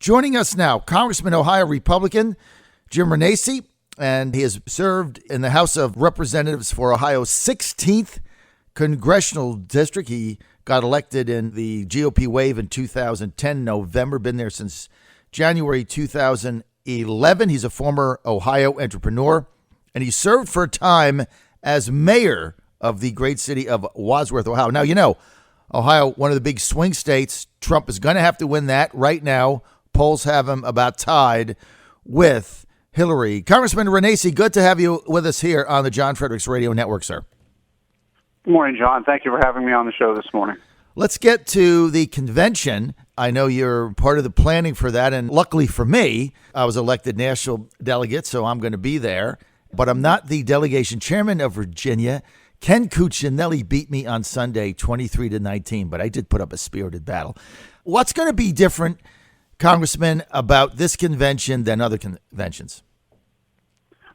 Joining us now, Congressman Ohio Republican Jim Renacci, and he has served in the House of Representatives for Ohio's 16th Congressional District. He got elected in the GOP wave in 2010, November, been there since January 2011. He's a former Ohio entrepreneur, and he served for a time as mayor of the great city of Wadsworth, Ohio. Now, you know, Ohio, one of the big swing states. Trump is going to have to win that right now. Polls have him about tied with Hillary. Congressman Renacci, good to have you with us here on the John Fredericks Radio Network, sir. Good morning, John. Thank you for having me on the show this morning. Let's get to the convention. I know you're part of the planning for that, and luckily for me, I was elected national delegate, so I'm going to be there. But I'm not the delegation chairman of Virginia. Ken Cuccinelli beat me on Sunday 23-19, but I did put up a spirited battle. What's going to be different, Congressman, about this convention than other conventions?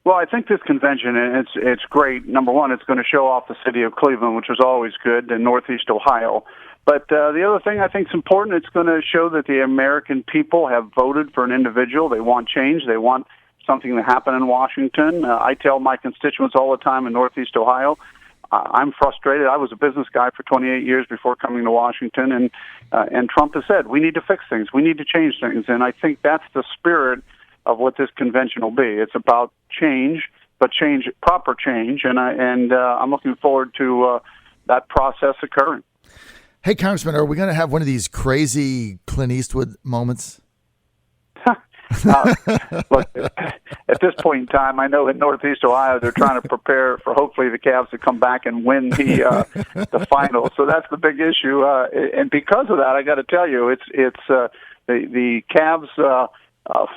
Well, I think this convention, it's great. Number one, it's going to show off the city of Cleveland, which was always good, in Northeast Ohio. But the other thing I think is important, it's going to show that the American people have voted for an individual. They want change. They want something to happen in Washington. I tell my constituents all the time in Northeast Ohio, I'm frustrated. I was a business guy for 28 years before coming to Washington, and Trump has said, we need to fix things. We need to change things. And I think that's the spirit of what this convention will be. It's about change, but change, proper change, and I'm looking forward to that process occurring. Hey, Congressman, are we going to have one of these crazy Clint Eastwood moments? Look, at this point in time, I know in Northeast Ohio they're trying to prepare for hopefully the Cavs to come back and win the finals. So that's the big issue, and because of that, I got to tell you, it's the Cavs.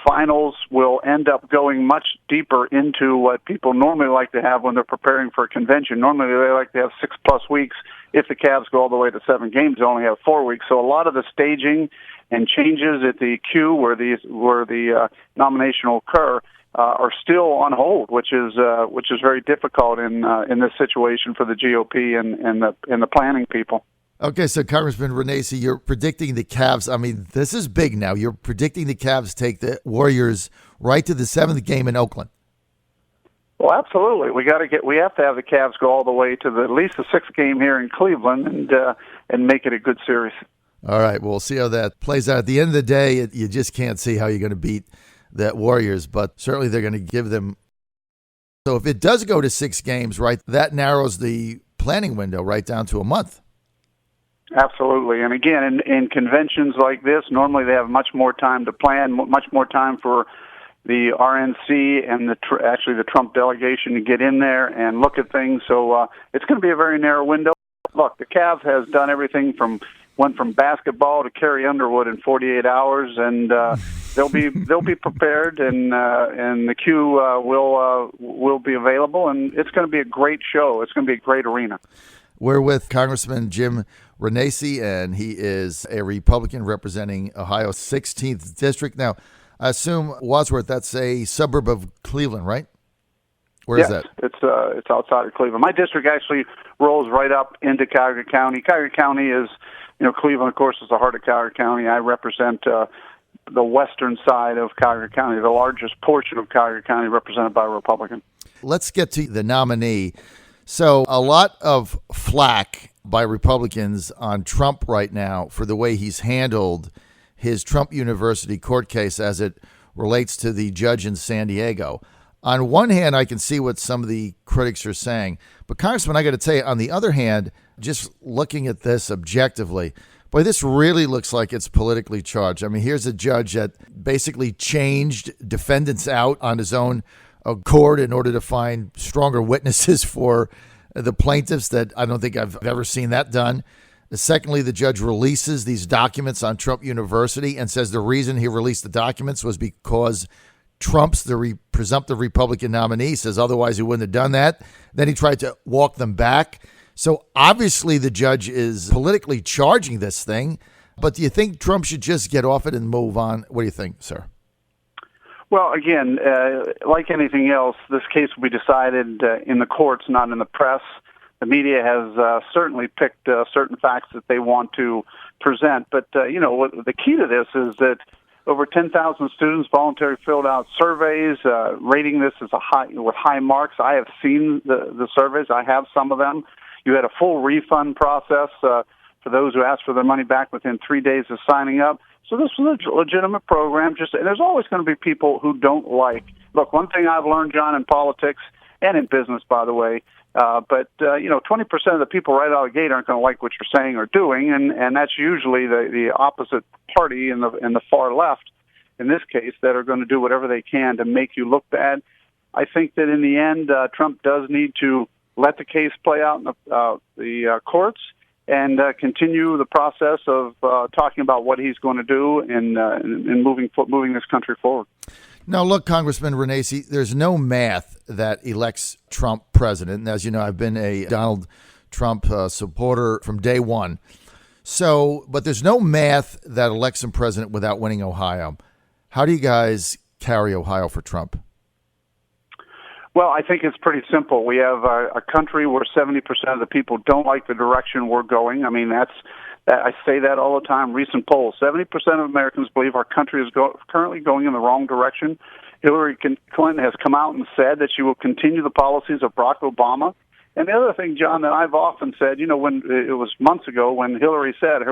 Finals will end up going much deeper into what people normally like to have when they're preparing for a convention. Normally, they like to have 6+ weeks. If the Cavs go all the way to 7 games, they only have 4 weeks. So a lot of the staging and changes at the queue where the nomination will occur are still on hold, which is very difficult in this situation for the GOP and the planning people. Okay, so Congressman Renacci, you're predicting the Cavs. I mean, this is big now. You're predicting the Cavs take the Warriors right to the 7th game in Oakland. Well, absolutely. We have to have the Cavs go all the way to at least the 6th game here in Cleveland and make it a good series. All right, well, we'll see how that plays out. At the end of the day, you just can't see how you're going to beat the Warriors, but certainly they're going to give them. So if it does go to 6 games, right, that narrows the planning window right down to a month. Absolutely. And again, in conventions like this, normally they have much more time to plan, much more time for the RNC and actually the Trump delegation to get in there and look at things. So it's going to be a very narrow window. Look, the Cavs has done everything went from basketball to Carrie Underwood in 48 hours, and they'll be prepared, and the queue will be available, and it's going to be a great show. It's going to be a great arena. We're with Congressman Jim Renacci, and he is a Republican representing Ohio's 16th district. Now, I assume Wadsworth, that's a suburb of Cleveland, right? Where is that? It's outside of Cleveland. My district actually rolls right up into Cuyahoga County. Cuyahoga County is, Cleveland, of course, is the heart of Cuyahoga County. I represent the western side of Cuyahoga County, the largest portion of Cuyahoga County represented by a Republican. Let's get to the nominee. So a lot of flack by Republicans on Trump right now for the way he's handled his Trump University court case as it relates to the judge in San Diego. On one hand, I can see what some of the critics are saying. But, Congressman, I got to tell you, on the other hand, just looking at this objectively, boy, this really looks like it's politically charged. I mean, here's a judge that basically changed defendants out on his own accord in order to find stronger witnesses for the plaintiffs that I don't think I've ever seen that done. Secondly, the judge releases these documents on Trump University and says the reason he released the documents was because Trump's the presumptive Republican nominee, says otherwise he wouldn't have done that. Then he tried to walk them back. So obviously the judge is politically charging this thing, but do you think Trump should just get off it and move on? What do you think, sir? Well, again, like anything else, this case will be decided in the courts, not in the press. The media has certainly picked certain facts that they want to present. But, the key to this is that over 10,000 students voluntarily filled out surveys, rating this as with high marks. I have seen the surveys. I have some of them. You had a full refund process for those who asked for their money back within 3 days of signing up. So this was a legitimate program. And there's always going to be people who don't like. Look, one thing I've learned, John, in politics and in business, by the way, 20% of the people right out of the gate aren't going to like what you're saying or doing, and that's usually the opposite party in the far left, in this case, that are going to do whatever they can to make you look bad. I think that in the end, Trump does need to let the case play out in the courts and continue the process of talking about what he's going to do in moving this country forward. Now, look, Congressman Renacci, there's no math that elects Trump president. And as you know, I've been a Donald Trump supporter from day one. But there's no math that elects him president without winning Ohio. How do you guys carry Ohio for Trump? Well, I think it's pretty simple. We have a country where 70% of the people don't like the direction we're going. I mean, I say that all the time. Recent polls, 70% of Americans believe our country is currently going in the wrong direction. Hillary Clinton has come out and said that she will continue the policies of Barack Obama. And the other thing, John, that I've often said, when it was months ago when Hillary said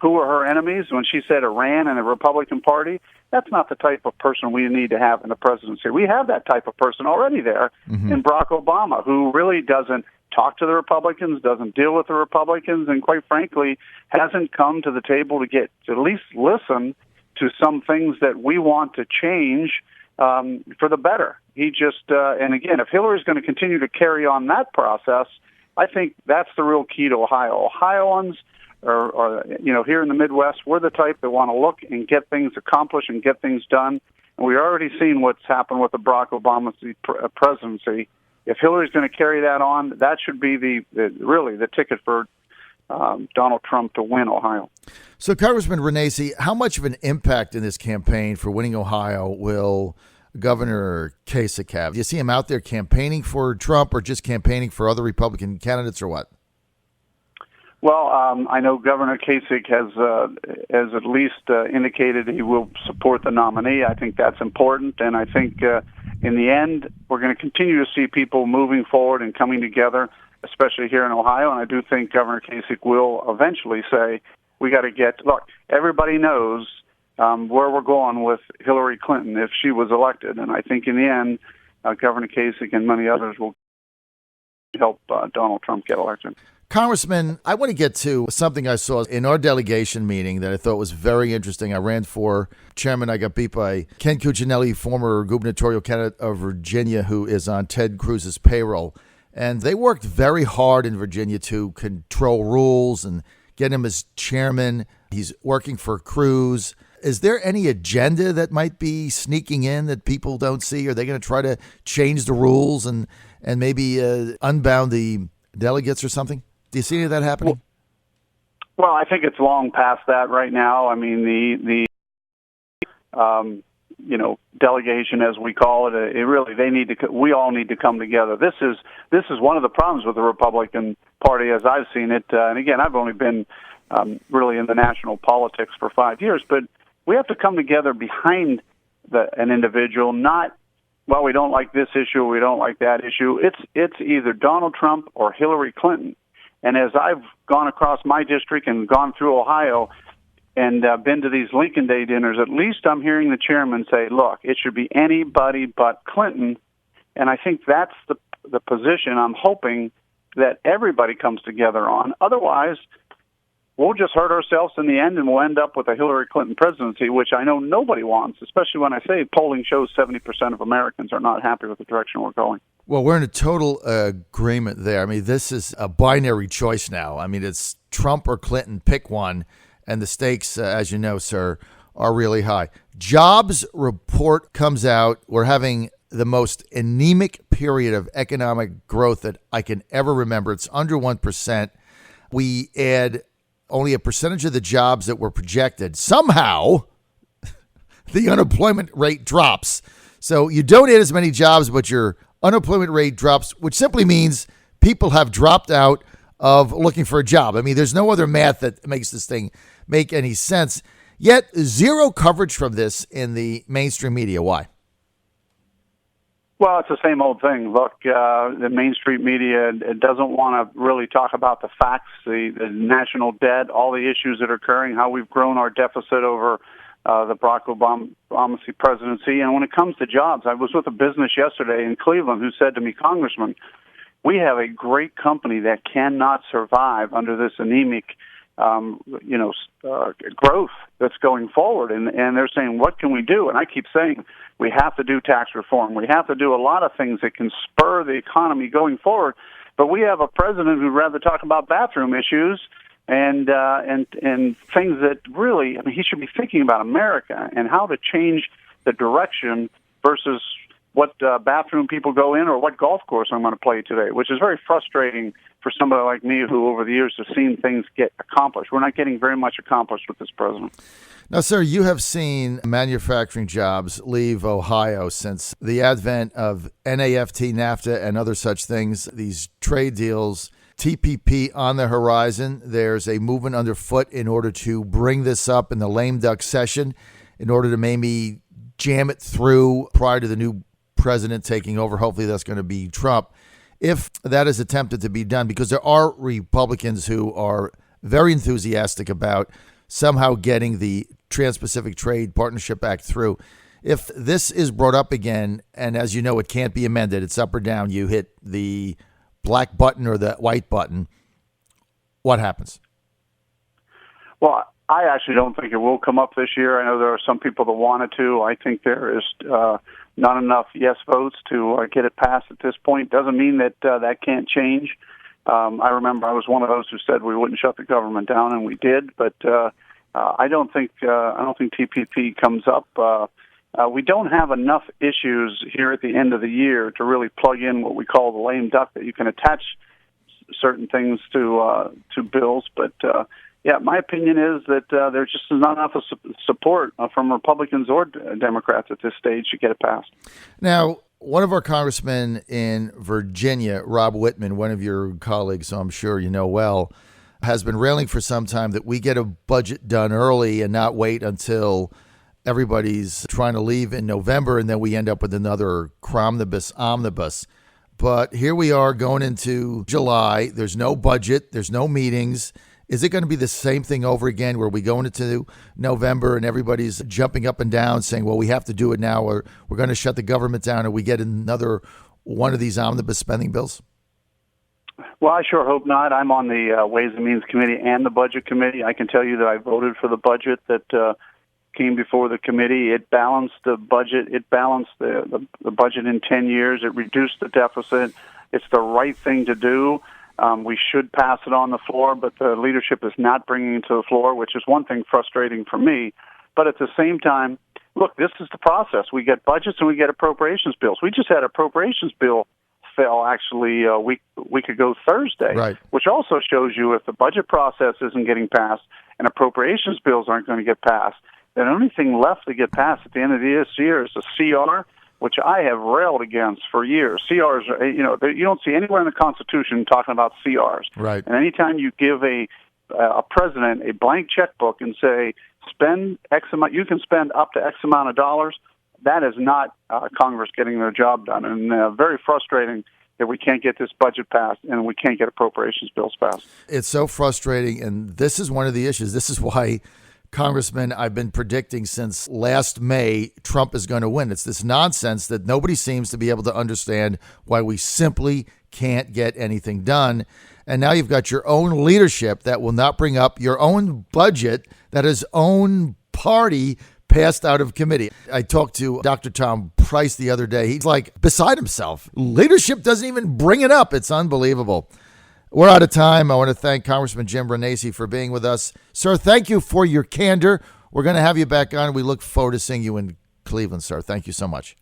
who were her enemies, when she said Iran and the Republican Party, that's not the type of person we need to have in the presidency. We have that type of person already there in Barack Obama, who really doesn't talk to the Republicans, doesn't deal with the Republicans, and quite frankly, hasn't come to the table to at least listen to some things that we want to change for the better. He just, and again, if Hillary's going to continue to carry on that process, I think that's the real key to Ohio. Ohioans are here in the Midwest, we're the type that want to look and get things accomplished and get things done. And we've already seen what's happened with the Barack Obama presidency. If Hillary's going to carry that on, that should be the ticket for Donald Trump to win Ohio. So, Congressman Renacci, how much of an impact in this campaign for winning Ohio will Governor Kasich have? Do you see him out there campaigning for Trump or just campaigning for other Republican candidates or what? Well, I know Governor Kasich has at least indicated he will support the nominee. I think that's important, and I think in the end, we're going to continue to see people moving forward and coming together, especially here in Ohio. And I do think Governor Kasich will eventually say, we got to look, everybody knows where we're going with Hillary Clinton if she was elected. And I think in the end, Governor Kasich and many others will help Donald Trump get elected. Congressman, I want to get to something I saw in our delegation meeting that I thought was very interesting. I ran for chairman. I got beat by Ken Cuccinelli, former gubernatorial candidate of Virginia, who is on Ted Cruz's payroll. And they worked very hard in Virginia to control rules and get him as chairman. He's working for Cruz. Is there any agenda that might be sneaking in that people don't see? Are they going to try to change the rules and maybe unbound the delegates or something? Do you see any of that happening? Well, I think it's long past that right now. I mean, the delegation, as we call it, we all need to come together. This is one of the problems with the Republican Party, as I've seen it. And again, I've only been really in the national politics for 5 years, but we have to come together behind an individual, not, well, we don't like this issue, we don't like that issue. It's either Donald Trump or Hillary Clinton. And as I've gone across my district and gone through Ohio and been to these Lincoln Day dinners, at least I'm hearing the chairman say, look, it should be anybody but Clinton. And I think that's the position I'm hoping that everybody comes together on. Otherwise, we'll just hurt ourselves in the end, and we'll end up with a Hillary Clinton presidency, which I know nobody wants, especially when I say polling shows 70% of Americans are not happy with the direction we're going. Well, we're in a total agreement there. I mean, this is a binary choice now. I mean, it's Trump or Clinton, pick one, and the stakes, as you know, sir, are really high. Jobs report comes out. We're having the most anemic period of economic growth that I can ever remember. It's under 1%. We add only a percentage of the jobs that were projected. Somehow, the unemployment rate drops. So you don't add as many jobs, but your unemployment rate drops, which simply means people have dropped out of looking for a job. I mean, there's no other math that makes this thing make any sense. Yet zero coverage from this in the mainstream media. Why? Well, it's the same old thing. Look, the mainstream media doesn't want to really talk about the facts, the national debt, all the issues that are occurring, how we've grown our deficit over the Barack Obama presidency. And when it comes to jobs, I was with a business yesterday in Cleveland who said to me, Congressman, we have a great company that cannot survive under this anemic growth that's going forward. And they're saying, what can we do? And I keep saying, we have to do tax reform. We have to do a lot of things that can spur the economy going forward. But we have a president who'd rather talk about bathroom issues and things that really, I mean, he should be thinking about America and how to change the direction versus what bathroom people go in or what golf course I'm going to play today, which is very frustrating for somebody like me who over the years has seen things get accomplished. We're not getting very much accomplished with this president. Now, sir, you have seen manufacturing jobs leave Ohio since the advent of NAFTA, NAFTA, and other such things, these trade deals, TPP on the horizon. There's a movement underfoot in order to bring this up in the lame duck session in order to maybe jam it through prior to the new president taking over. Hopefully that's going to be Trump. If that is attempted to be done, because there are Republicans who are very enthusiastic about somehow getting the Trans-Pacific Trade Partnership Act through. If this is brought up again, and as you know, it can't be amended, it's up or down, you hit the black button or the white button, what happens? Well, I actually don't think it will come up this year. I know there are some people that want it to. I think there is not enough yes votes to get it passed at this point. Doesn't mean that that can't change. I remember I was one of those who said we wouldn't shut the government down, and we did. But I don't think TPP comes up. We don't have enough issues here at the end of the year to really plug in what we call the lame duck, that you can attach certain things to bills. But yeah, my opinion is that there's just not enough support from Republicans or Democrats at this stage to get it passed. Now, one of our congressmen in Virginia, Rob Whitman, one of your colleagues, so I'm sure you know well, has been railing for some time that we get a budget done early and not wait until everybody's trying to leave in November, and then we end up with another omnibus. But here we are going into July. There's no budget. There's no meetings. Is it going to be the same thing over again where we go into November and everybody's jumping up and down saying, well, we have to do it now, or we're going to shut the government down, and we get another one of these omnibus spending bills? Well, I sure hope not. I'm on the Ways and Means Committee and the Budget Committee. I can tell you that I voted for the budget that came before the committee. It balanced the budget. It balanced the budget in 10 years. It reduced the deficit. It's the right thing to do. We should pass it on the floor, but the leadership is not bringing it to the floor, which is one thing frustrating for me. But at the same time, look, this is the process. We get budgets and we get appropriations bills. We just had an appropriations bill fell actually a week ago Thursday, right, which also shows you if the budget process isn't getting passed and appropriations bills aren't going to get passed, then the only thing left to get passed at the end of this year is a CR, which I have railed against for years. CRs, you don't see anywhere in the Constitution talking about CRs. Right. And anytime you give a president a blank checkbook and say, spend X amount, you can spend up to X amount of dollars, that is not Congress getting their job done. And very frustrating that we can't get this budget passed and we can't get appropriations bills passed. It's so frustrating, and this is one of the issues. This is why, Congressman, I've been predicting since last May Trump is going to win. It's this nonsense that nobody seems to be able to understand why we simply can't get anything done. And now you've got your own leadership that will not bring up your own budget that his own party passed out of committee. I talked to Dr. Tom Price the other day. He's like beside himself. Leadership doesn't even bring it up. It's unbelievable. We're out of time. I want to thank Congressman Jim Renacci for being with us. Sir, thank you for your candor. We're going to have you back on. We look forward to seeing you in Cleveland, sir. Thank you so much.